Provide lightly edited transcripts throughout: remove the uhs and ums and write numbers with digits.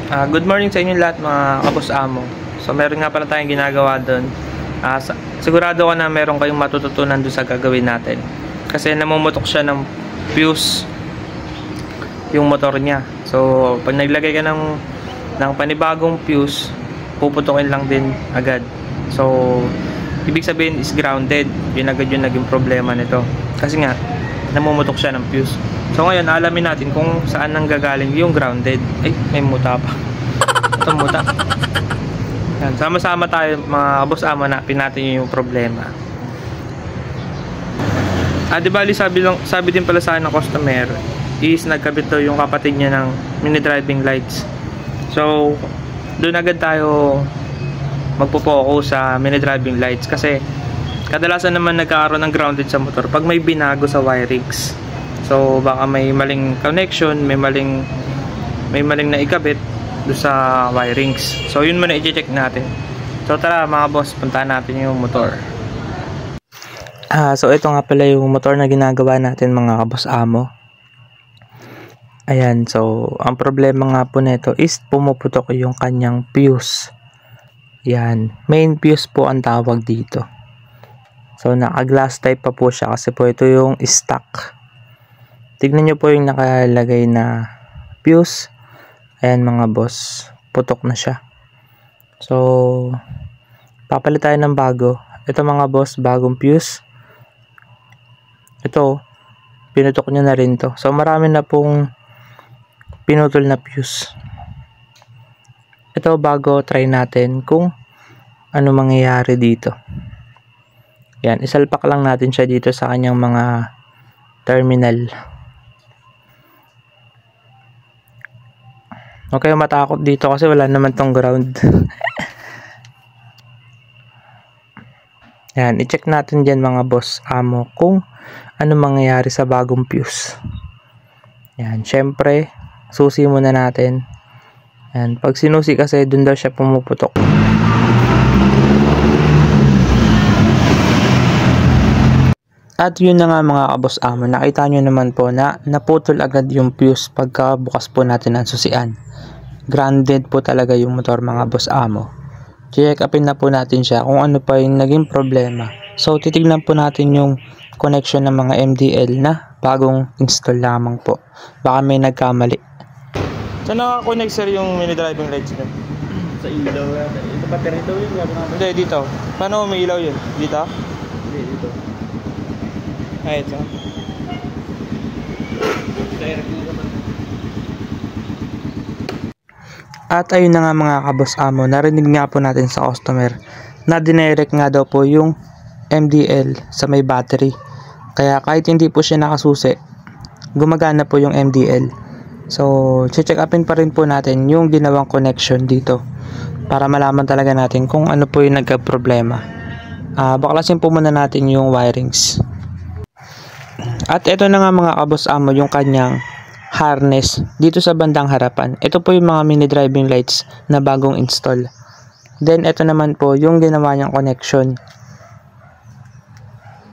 Good morning sa inyo lahat mga kabos amo. So meron nga pala tayong ginagawa doon. Sigurado ko na meron kayong matututunan doon sa gagawin natin. Kasi namumutok siya ng fuse yung motor niya. So pag naglagay ka ng panibagong fuse, puputukin lang din agad. So ibig sabihin is grounded. Yun agad yung naging problema nito. Kasi nga namumutok siya ng fuse. So ngayon alamin natin kung saan nanggagaling yung grounded. Ay, may muta pa. Ito muta. Yan, sama-sama tayo mga boss amo na natin yung problema. Di bali sabi din pala sa akin ng customer is nagkabit daw yung kapatid niya ng mini driving lights. So doon agad tayo magpo-focus sa mini driving lights kasi kadalasan naman nagkakaroon ng grounded sa motor pag may binago sa wirings. So baka may maling connection, may maling na ikabit do sa wirings. So yun muna i-check natin. So tara mga boss, puntahan natin yung motor. So ito nga pala yung motor na ginagawa natin mga kabos amo. Ayan, so ang problema nga po nito is pumuputok yung kanyang fuse. Yan, main fuse po ang tawag dito. So naka-glass type pa po siya kasi po ito yung stock. Tignan nyo po yung nakalagay na fuse. Ayan mga boss, putok na siya. So papalit tayo ng bago. Ito mga boss, bagong fuse. Ito, pinutok nyo na rin to. So marami na pong pinutol na fuse. Ito bago, try natin kung ano mangyayari dito. Yan, isalpak lang natin siya dito sa kanyang mga terminal. Okay, matakot dito kasi wala naman tong ground. Yan, i-check natin dyan mga boss amo kung ano mangyayari sa bagong fuse. Yan, syempre, susi muna natin. Yan, pag sinusi kasi dun daw siya pumuputok. At yun na nga mga kabos amo, nakita nyo naman po na naputol agad yung fuse pagka bukas po natin ang susian. Grounded po talaga yung motor mga boss amo. Check upin na po natin siya kung ano pa yung naging problema. So titignan po natin yung connection ng mga MDL na bagong install lamang po. Baka may nagkamali. So naka-connect sir yung mini driving lights nyo? Sa ilaw yan. Ito battery daw yun. Hindi, dito. Paano may ilaw yun? Dito? Hindi, dito. Ay, ito. Direct mo naman. At ayun na nga mga kabos amo, narinig nga po natin sa customer na dinirect nga daw po yung MDL sa may battery. Kaya kahit hindi po siya nakasusi, gumagana po yung MDL. So, check upin pa rin po natin yung ginawang connection dito para malaman talaga natin kung ano po yung nagka-problema. Baklasin po muna natin yung wirings. At ito na nga mga kabos amo yung kanyang harness dito sa bandang harapan. Ito po yung mga mini driving lights na bagong install. Then ito naman po yung ginawa niyang connection.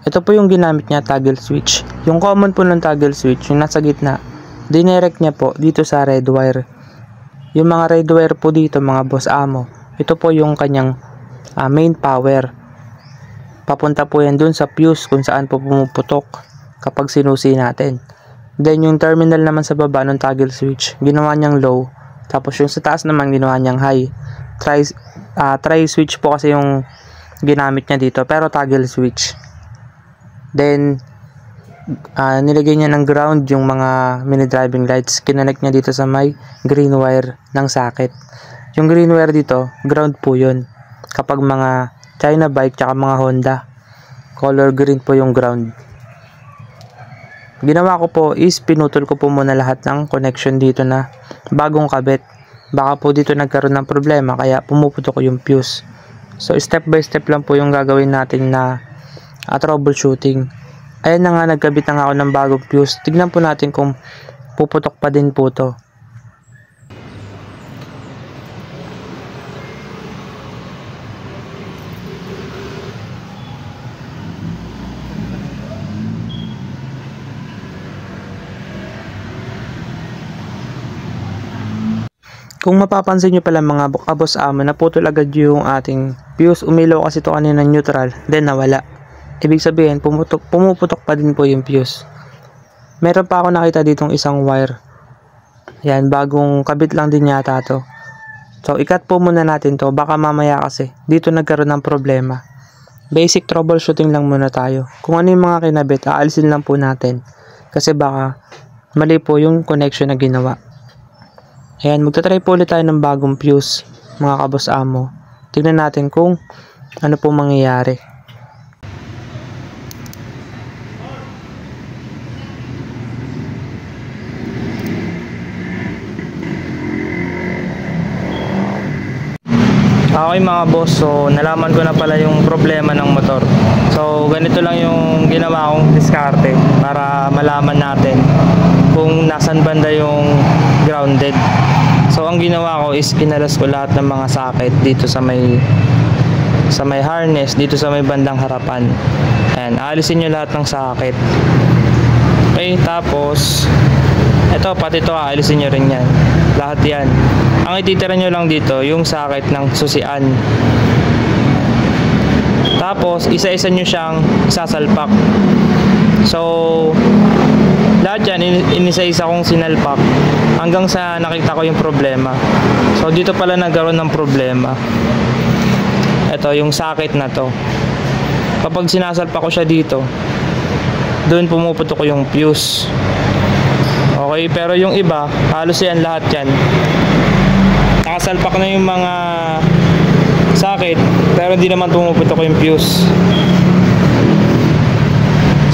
Ito po yung ginamit niya, toggle switch. Yung common po ng toggle switch, yung nasa gitna, dinirect niya po dito sa red wire. Yung mga red wire po dito mga boss amo, ito po yung kanyang main power. Papunta po yan dun sa fuse kung saan po pumuputok kapag sinusi natin. Then yung terminal naman sa baba ng toggle switch, ginawa niyang low. Tapos yung sa taas naman ginawa niyang high. Try switch po kasi yung ginamit niya dito, pero toggle switch. Then nilagay niya ng ground yung mga mini driving lights. Kinonect niya dito sa may green wire ng socket. Yung green wire dito, ground po yun. Kapag mga China bike tsaka mga Honda, color green po yung ground. Ginawa ko po is pinutol ko po muna lahat ng connection dito na bagong kabit. Baka po dito nagkaroon ng problema kaya pumuputok ko yung fuse. So step by step lang po yung gagawin natin na troubleshooting. Ayan na nga, nagkabit na nga ako ng bagong fuse. Tignan po natin kung puputok pa din po to. Kung mapapansin nyo pala mga kaboss amo, naputol agad yung ating fuse. Umilaw kasi ito kanina neutral, then nawala. Ibig sabihin, pumuputok pa din po yung fuse. Meron pa ako nakita ditong isang wire. Yan, bagong kabit lang din yata to. So, ikat po muna natin to. Baka mamaya kasi, dito nagkaroon ng problema. Basic troubleshooting lang muna tayo. Kung ano yung mga kinabit, aalisin lang po natin. Kasi baka mali po yung connection na ginawa. Ayan, magta-try po ulit tayo ng bagong fuse, mga kaboss amo. Tignan natin kung ano po mangyayari. Okay mga boss, so nalaman ko na pala yung problema ng motor. So ganito lang yung ginawa kong diskarte para malaman natin kung nasan banda yung grounded. So ang ginawa ko is kinalas ko lahat ng mga socket dito sa may harness, dito sa may bandang harapan. Ayan, aalisin nyo lahat ng socket. Okay, tapos ito, pati ito aalisin nyo rin yan. Lahat yan. Ang ititira nyo lang dito, yung socket ng susian. Tapos, isa-isa nyo siyang sasalpak. So, lahat yan, inisa-isa kong sinalpak hanggang sa nakita ko yung problema. So, dito pala nagkaroon ng problema. Ito, yung socket na to. Kapag sinasalpak ko siya dito, doon pumuputok ko yung fuse. Okay, pero yung iba, halos yan, lahat yan. Nakasalpak na yung mga socket, pero hindi naman pumuputok yung fuse.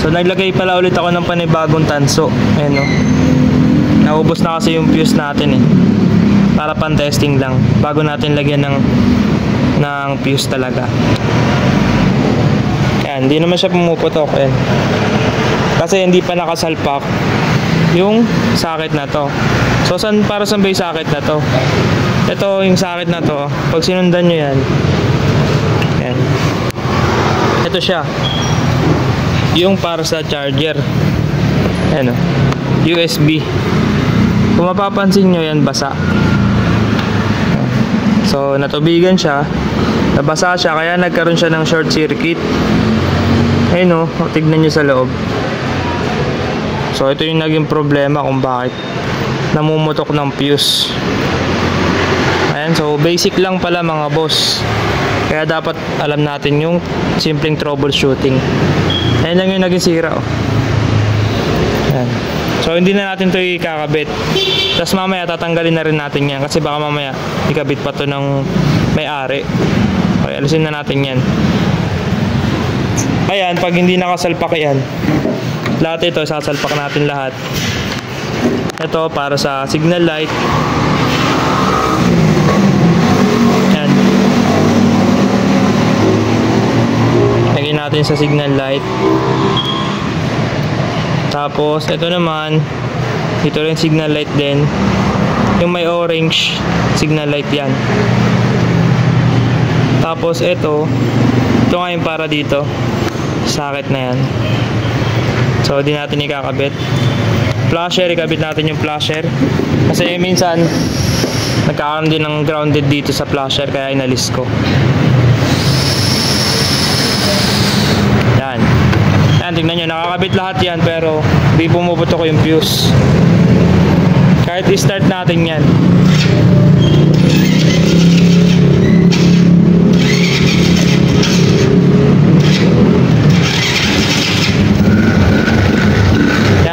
So naglagay pala ulit ako ng panibagong tanso. Ayan o. Naubos na kasi yung fuse natin eh. Para pan testing lang, bago natin lagyan ng fuse talaga. Ayan, hindi naman siya pumuputok. Ayan. Kasi hindi pa nakasalpak yung socket na to. So para saan ba yung socket na to? Ito yung socket na to. Pag sinundan nyo yan, yan, ito siya, yung para sa charger. Ayan o, USB. Kung mapapansin nyo yan, basa. So natubigan siya, nabasa siya, kaya nagkaroon siya ng short circuit. Ayun o, tignan nyo sa loob. So ito yung naging problema kung bakit namumutok ng fuse. Ayan, so basic lang pala mga boss. Kaya dapat alam natin yung simpleng troubleshooting. Ayan lang yung naging sira oh. Ayan. So hindi na natin ito ikakabit. Tapos mamaya tatanggalin na rin natin yan, kasi baka mamaya ikabit pa to ng may-ari. Okay, alisin na natin yan. Ayan, pag hindi nakasalpak yan, lahat ito, sasalpak natin lahat. Ito para sa signal light. Ayan. Lagyan natin sa signal light. Tapos ito naman, ito rin signal light din. Yung may orange, signal light yan. Tapos ito nga yung para dito, socket na yan. So di natin ikakabit. Flasher, ikabit natin yung flasher. Kasi minsan nagkakaroon din ng grounded dito sa flasher, kaya inalis ko. Yan. Yan, tingnan nyo, nakakabit lahat yan, pero di pumuputok ko yung fuse. Kahit i-start natin yan,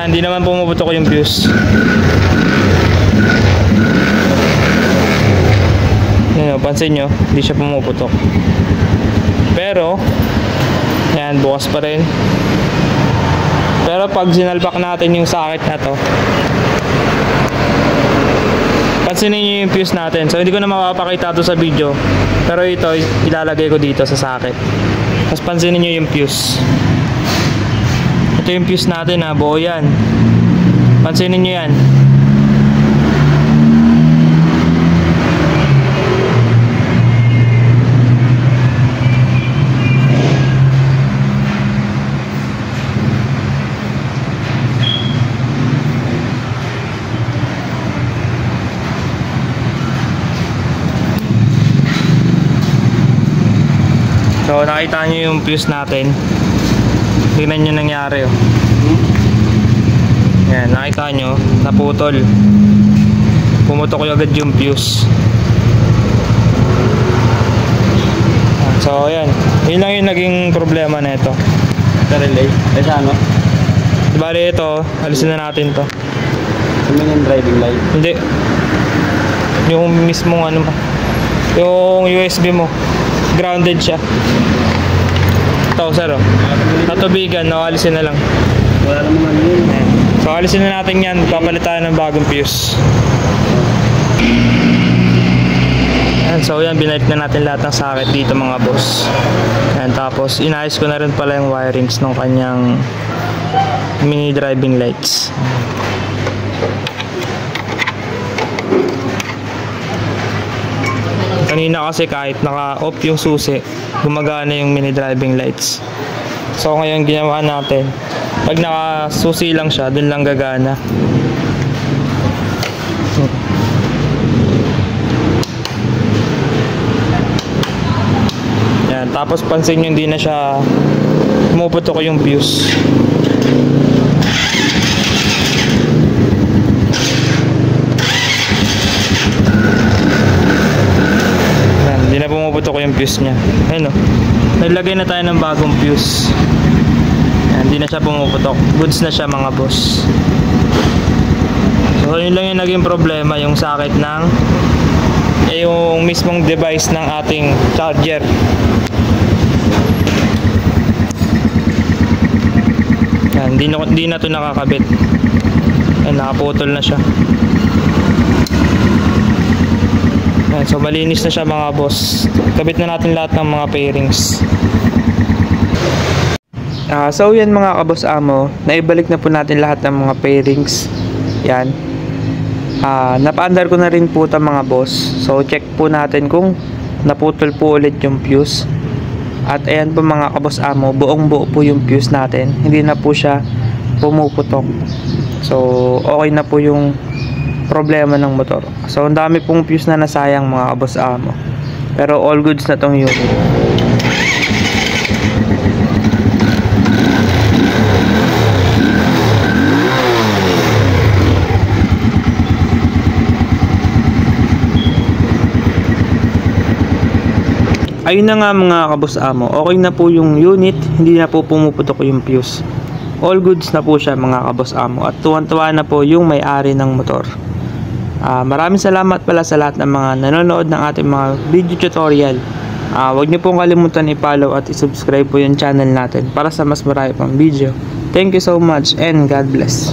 hindi naman pumuputok yung fuse. Yan, pansin nyo, hindi siya pumuputok. Pero yan, bukas pa rin. Pero pag sinalpak natin yung socket na to, pansinin nyo yung fuse natin. So hindi ko na mapapakita to sa video, pero ito ilalagay ko dito sa socket. Tapos pansinin nyo yung fuse. Ito yung fuse natin ha, buo yan. Pansinin nyo yan. So nakita nyo yung fuse natin. Tingnan nyo nangyari oh. Yan, nakita nyo, naputol. Pumutok yung agad yung fuse. So yan, yun lang yung naging problema na ito. Sa relay. Sa ano? Bali ito, alisin na natin to. Yung driving light. Hindi. Yung mismong ano ba? Yung USB mo. Grounded siya. Ito, sir oh. Natubigan, no? Alisin na lang. Wala naman yun. Ayan. So alisin na natin yan. Papalit tayo ng bagong fuse. Ayan, so yan, binalik na natin lahat ng socket dito mga boss. Ayan, tapos inayos ko na rin pala yung wirings ng kanyang mini driving lights. Kanina kasi kahit naka-off yung susi, gumagana yung mini driving lights. So ngayon ginawa natin, pag nakasusi lang siya, dun lang gagana. Yan, tapos pansin nyo hindi na siya pumuputok yung fuse. Hindi na pumuputok yung fuse niya. Ayun o. Naglagay na tayo ng bagong fuse. Yan, hindi na siya pumuputok. Goods na siya mga boss. So yun lang yung naging problema, yung socket ng yung mismong device ng ating charger. Yan, hindi na to nakakabit. Yan, nakaputol na siya. Yan, so malinis na siya mga boss. Kabit na natin lahat ng mga pairings. So yan mga kaboss amo, naibalik na po natin lahat ng mga pairings. Yan. Napa-under ko na rin po ito mga boss. So check po natin kung naputol po ulit yung fuse. At ayan po mga kaboss amo, buong buo po yung fuse natin. Hindi na po siya pumuputok. So okay na po yung problema ng motor. So ang dami pong fuse na nasayang mga kaboss amo. Pero all goods na tong unit. Ayun na nga mga kaboss amo, okay na po yung unit, hindi na po pumuputok yung fuse. All goods na po siya mga kaboss amo at tuwan-tuwa na po yung may-ari ng motor. Maraming salamat pala sa lahat ng mga nanonood ng ating mga video tutorial. Huwag niyo pong kalimutan i-follow at i-subscribe po yung channel natin para sa mas marami pang video. Thank you so much and God bless.